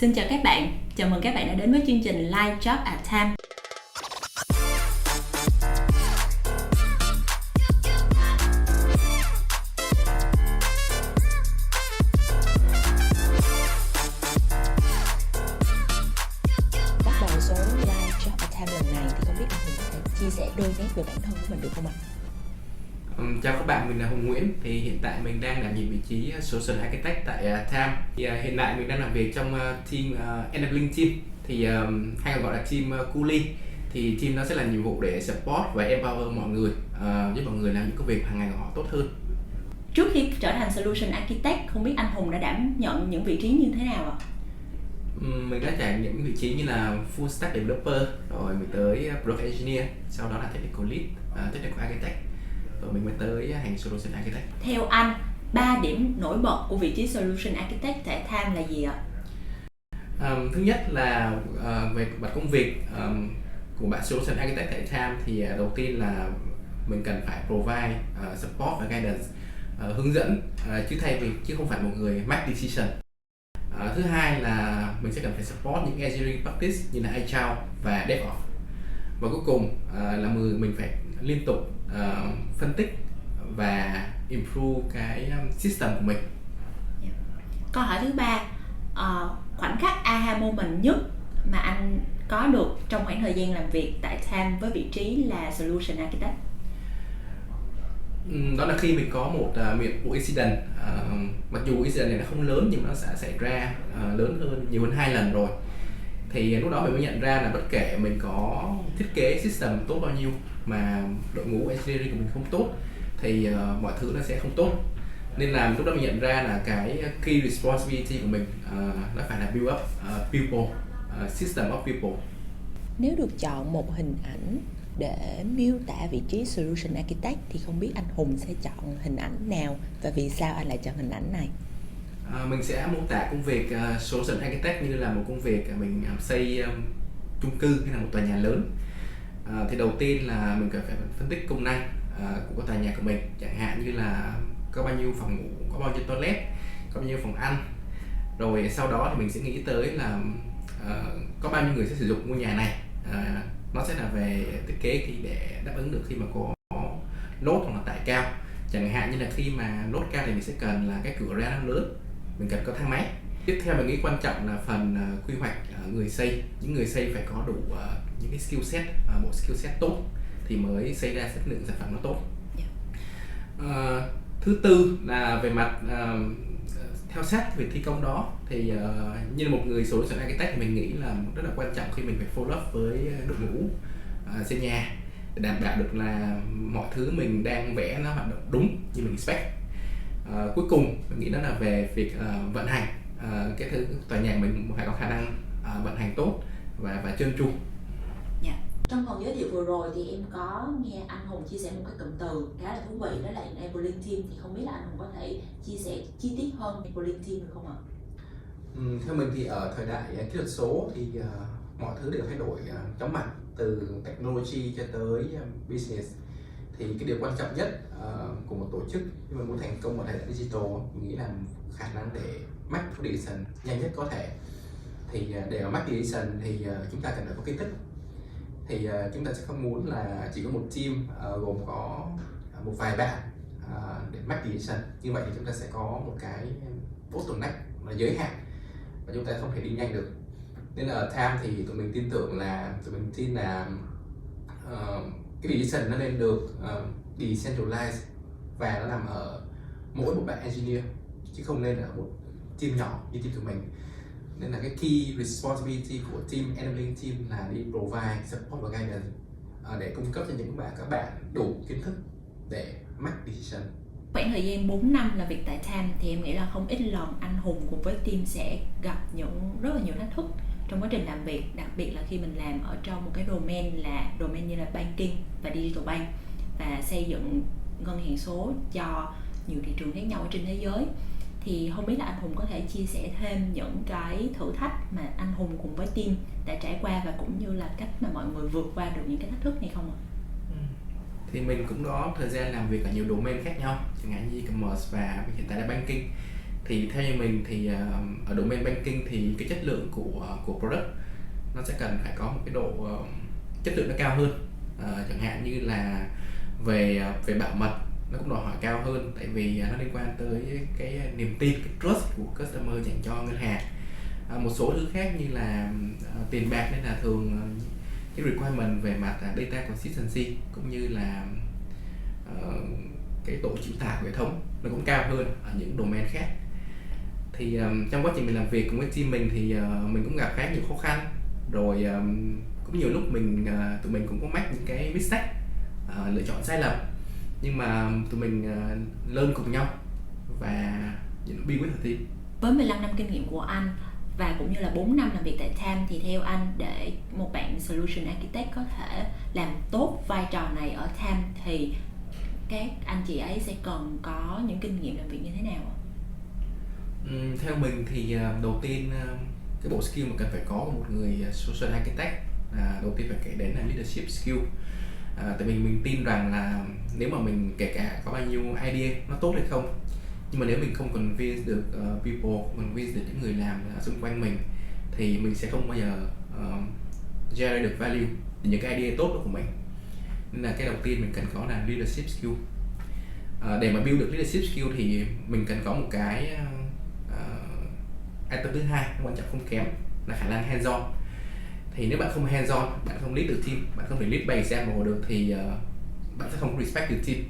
Xin chào các bạn, chào mừng các bạn đã đến với chương trình Live Job at Tham. Bắt đầu số Live Job at Tham lần này thì không biết anh Hùng có thể chia sẻ đôi nét về bản thân của mình được không ạ? Chào các bạn, mình là Hùng Nguyễn. Thì hiện tại mình đang đảm nhiệm vị trí Social Architect tại Tham. Thì hiện tại mình đang làm việc trong team Enabling Team. Thì hay còn gọi là team Coolie. Thì team nó sẽ là nhiệm vụ để support và empower mọi người, giúp mọi người làm những công việc hàng ngày của họ tốt hơn. Trước khi trở thành Solution Architect, không biết anh Hùng đã đảm nhận những vị trí như thế nào ạ? Mình đã trải nghiệm những vị trí như là Full Stack Developer, rồi mình tới Product Engineer, sau đó là Technical Lead, Technical Architect, rồi mình mới tới hành Solution Architect. Theo anh, 3 điểm nổi bật của vị trí Solution Architect tại Tham là gì ạ? Thứ nhất là về mặt công việc của bạn Solution Architect tại Tham thì đầu tiên là mình cần phải provide support và guidance, hướng dẫn, chứ không phải một người make decision. Thứ hai là mình sẽ cần phải support những engineering practice như là Agile và DevOps. Và cuối cùng là mình phải liên tục phân tích và improve cái system của mình. Câu hỏi thứ ba, khoảnh khắc aha moment nhất mà anh có được trong khoảng thời gian làm việc tại Tham với vị trí là Solution Architect? Đó là khi mình có một vụ incident, mặc dù incident này nó không lớn nhưng mà nó sẽ xảy ra nhiều hơn 2 lần rồi. Thì lúc đó mình mới nhận ra là bất kể mình có thiết kế system tốt bao nhiêu mà đội ngũ engineering của mình không tốt thì mọi thứ nó sẽ không tốt. Nên là lúc đó mình nhận ra là cái key responsibility của mình nó phải là build up people, system of people. Nếu được chọn một hình ảnh để miêu tả vị trí Solution Architect thì không biết anh Hùng sẽ chọn hình ảnh nào và vì sao anh lại chọn hình ảnh này? Mình sẽ mô tả công việc Solution Architect như là một công việc mình xây chung cư hay là một tòa nhà lớn. Thì đầu tiên là mình cần phải phân tích công năng của tòa nhà của mình, chẳng hạn như là có bao nhiêu phòng ngủ, có bao nhiêu toilet, có bao nhiêu phòng ăn. Rồi sau đó thì mình sẽ nghĩ tới là có bao nhiêu người sẽ sử dụng ngôi nhà này. Nó sẽ là về thiết kế để đáp ứng được khi mà có load hoặc là tải cao. Chẳng hạn như là khi mà load cao thì mình sẽ cần là cái cửa ra nó lớn, mình cần có thang máy. Tiếp theo mình nghĩ quan trọng là phần quy hoạch người xây. Những người xây phải có đủ những cái skill set, một skill set tốt thì mới xây ra chất lượng sản phẩm nó tốt. Thứ tư là về mặt theo sát việc thi công đó thì như là một người solution architect thì mình nghĩ là rất là quan trọng khi mình phải follow up với đội ngũ xây nhà để đảm bảo được là mọi thứ mình đang vẽ nó hoạt động đúng như mình expect. Cuối cùng mình nghĩ đó là về việc vận hành, cái thứ tòa nhà mình phải có khả năng vận hành tốt và trơn tru. Trong phần giới thiệu vừa rồi thì em có nghe anh Hùng chia sẻ một cái cụm từ khá là thú vị, đó là Enabling Team. Thì không biết là anh Hùng có thể chia sẻ chi tiết hơn Enabling Team được không ạ? Theo mình thì ở thời đại kỹ thuật số thì mọi thứ đều thay đổi chóng mặt, từ technology cho tới business. Thì cái điều quan trọng nhất của một tổ chức khi mà muốn thành công ở thời đại digital, mình nghĩ là khả năng để make decision nhanh nhất có thể. Thì để make decision thì chúng ta cần phải có kiến thức. Thì chúng ta sẽ không muốn là chỉ có một team gồm có một vài bạn để make decision. Như vậy thì chúng ta sẽ có một cái bottleneck là giới hạn và chúng ta không thể đi nhanh được. Nên là ở Tham thì tụi mình tin là cái decision nó nên được decentralized và nó nằm ở mỗi một bạn engineer chứ không nên ở một team nhỏ như team của mình. Nên là cái key responsibility của team Enabling Team là đi provide support và guidance để cung cấp cho các bạn đủ kiến thức để make decision. Khoảng thời gian 4 năm làm việc tại Tham thì em nghĩ là không ít lần anh Hùng cùng với team sẽ gặp rất là nhiều thách thức trong quá trình làm việc, đặc biệt là khi mình làm ở trong một cái domain như là banking và digital bank và xây dựng ngân hàng số cho nhiều thị trường khác nhau ở trên thế giới. Thì không biết là anh Hùng có thể chia sẻ thêm những cái thử thách mà anh Hùng cùng với team đã trải qua và cũng như là cách mà mọi người vượt qua được những cái thách thức này không ạ? Thì mình cũng có thời gian làm việc ở nhiều domain khác nhau, chẳng hạn như e-commerce và hiện tại là banking. Thì theo như mình thì ở domain banking thì cái chất lượng của product nó sẽ cần phải có một cái độ chất lượng nó cao hơn. Chẳng hạn như là về bảo mật nó cũng đòi hỏi cao hơn, tại vì nó liên quan tới cái niềm tin, cái trust của customer dành cho ngân hàng. Một số thứ khác như là tiền bạc, nên là thường cái requirement về mặt data consistency cũng như là cái độ chịu tải của hệ thống nó cũng cao hơn ở những domain khác. Thì trong quá trình mình làm việc cùng với team mình thì mình cũng gặp khá nhiều khó khăn, rồi cũng nhiều lúc tụi mình cũng có mắc những cái mistake, lựa chọn sai lầm, nhưng mà tụi mình learn cùng nhau và build with the team. Với 15 năm kinh nghiệm của anh và cũng như là 4 năm làm việc tại TAM, thì theo anh để một bạn Solution Architect có thể làm tốt vai trò này ở TAM thì các anh chị ấy sẽ cần có những kinh nghiệm làm việc như thế nào ạ? Theo mình thì đầu tiên cái bộ skill mà cần phải có của một người Solution Architect đầu tiên phải kể đến là leadership skill. Tại mình tin rằng là nếu mà mình kể cả có bao nhiêu idea nó tốt hay không, nhưng mà nếu mình không convince được people, không convince được những người làm xung quanh mình, thì mình sẽ không bao giờ generate được value từ những cái idea tốt đó của mình. Nên là cái đầu tiên mình cần có là leadership skill. Để mà build được leadership skill thì mình cần có một cái item thứ hai quan trọng không kém là khả năng hands on. Thì nếu bạn không hands on, bạn không lead được team, bạn không thể lead by example được thì bạn sẽ không respect được team.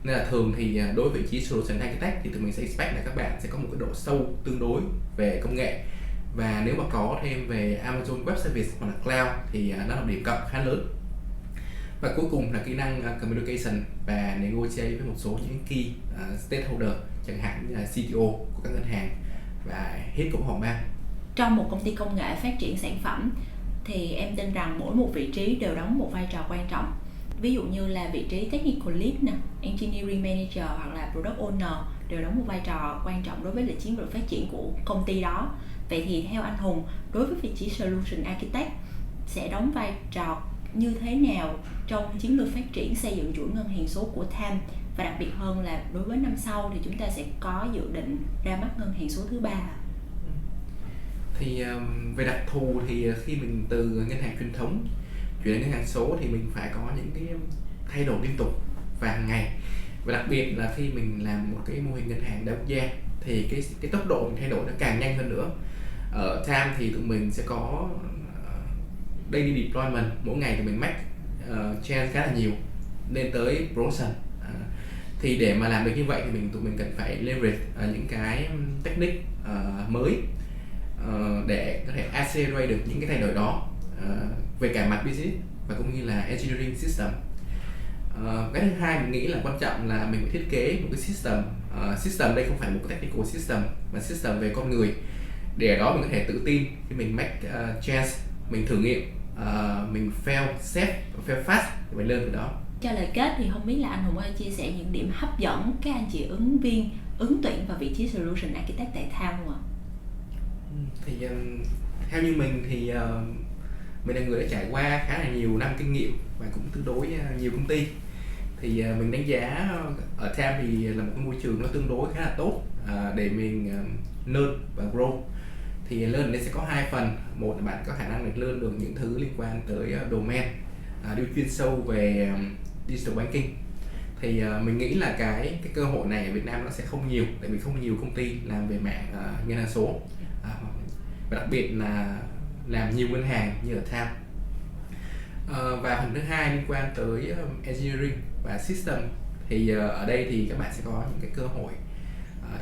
Nên là thường thì đối với vị trí Solution Architect thì tụi mình sẽ expect là các bạn sẽ có một cái độ sâu tương đối về công nghệ, và nếu mà có thêm về Amazon Web Service hoặc là Cloud thì nó là một điểm cộng khá lớn. Và cuối cùng là kỹ năng communication và negotiate với một số những key stakeholder, chẳng hạn như là CTO của các ngân hàng và hết của phòng ban. Trong một công ty công nghệ phát triển sản phẩm thì em tin rằng mỗi một vị trí đều đóng một vai trò quan trọng. Ví dụ như là vị trí technical lead nè, engineering manager hoặc là product owner đều đóng một vai trò quan trọng đối với lịch chiến lược phát triển của công ty đó. Vậy thì theo anh Hùng, đối với vị trí Solution Architect sẽ đóng vai trò như thế nào trong chiến lược phát triển xây dựng chuỗi ngân hàng số của TAM, và đặc biệt hơn là đối với năm sau thì chúng ta sẽ có dự định ra mắt ngân hàng số thứ 3? Thì về đặc thù thì khi mình từ ngân hàng truyền thống chuyển đến ngân hàng số thì mình phải có những cái thay đổi liên tục và hàng ngày, và đặc biệt là khi mình làm một cái mô hình ngân hàng đa quốc gia thì cái tốc độ mình thay đổi nó càng nhanh hơn nữa. Ở TAM thì tụi mình sẽ có daily deployment, mỗi ngày tụi mình make change khá là nhiều lên tới production. Thì để mà làm được như vậy thì tụi mình cần phải leverage những cái technique mới để có thể accelerate được những cái thay đổi đó về cả mặt business và cũng như là engineering system. Cái thứ hai mình nghĩ là quan trọng là mình phải thiết kế một cái system. System đây không phải một cái technical system mà system về con người, để ở đó mình có thể tự tin khi mình make change, mình thử nghiệm, mình fail safe, fail fast thì mình lên từ đó. Cho lời kết thì không biết là anh Hùng có thể chia sẻ những điểm hấp dẫn các anh chị ứng viên ứng tuyển vào vị trí Solution Architect tại TAM không ạ? Thì theo như mình thì mình là người đã trải qua khá là nhiều năm kinh nghiệm và cũng tương đối nhiều công ty, thì mình đánh giá ở TAM thì là một cái môi trường nó tương đối khá là tốt để mình learn và grow. Thì learn đây sẽ có hai phần. Một là bạn có khả năng được learn được những thứ liên quan tới domain, đi chuyên sâu về digital banking. Thì mình nghĩ là cái cơ hội này ở Việt Nam nó sẽ không nhiều, tại vì không nhiều công ty làm về mạng ngân hàng số, và đặc biệt là làm nhiều ngân hàng như ở TAM. Và phần thứ hai liên quan tới engineering và system, thì ở đây thì các bạn sẽ có những cái cơ hội.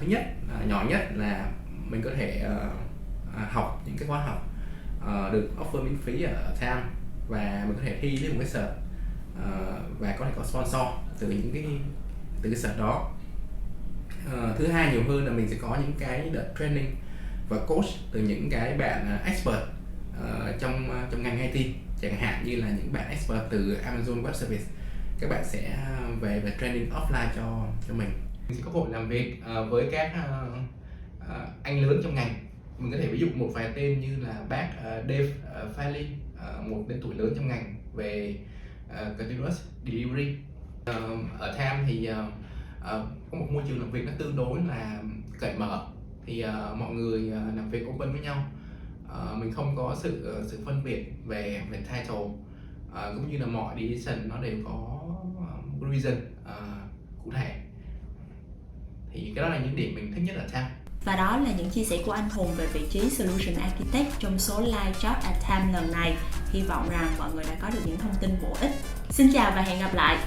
Thứ nhất, nhỏ nhất là mình có thể học những cái khóa học được offer miễn phí ở TAM, và mình có thể thi lên một cái cert và có thể có sponsor từ cái cert đó. Thứ hai nhiều hơn là mình sẽ có những cái đợt training và coach từ những cái bạn expert trong ngành IT, chẳng hạn như là những bạn expert từ Amazon Web Service, các bạn sẽ về training offline cho mình. Mình sẽ có cơ hội làm việc với các anh lớn trong ngành. Mình có thể ví dụ một vài tên như là bác Dave Farley, một tên tuổi lớn trong ngành về continuous delivery. Ở TAM thì có một môi trường làm việc nó tương đối là cởi mở thì mọi người làm việc open với nhau. Mình không có sự phân biệt về title, cũng như là mọi decision nó đều có reason cụ thể. Thì cái đó là những điểm mình thích nhất ở TAM. Và đó là những chia sẻ của anh Hùng về vị trí Solution Architect trong số live chat at TAM lần này. Hy vọng rằng mọi người đã có được những thông tin bổ ích. Xin chào và hẹn gặp lại!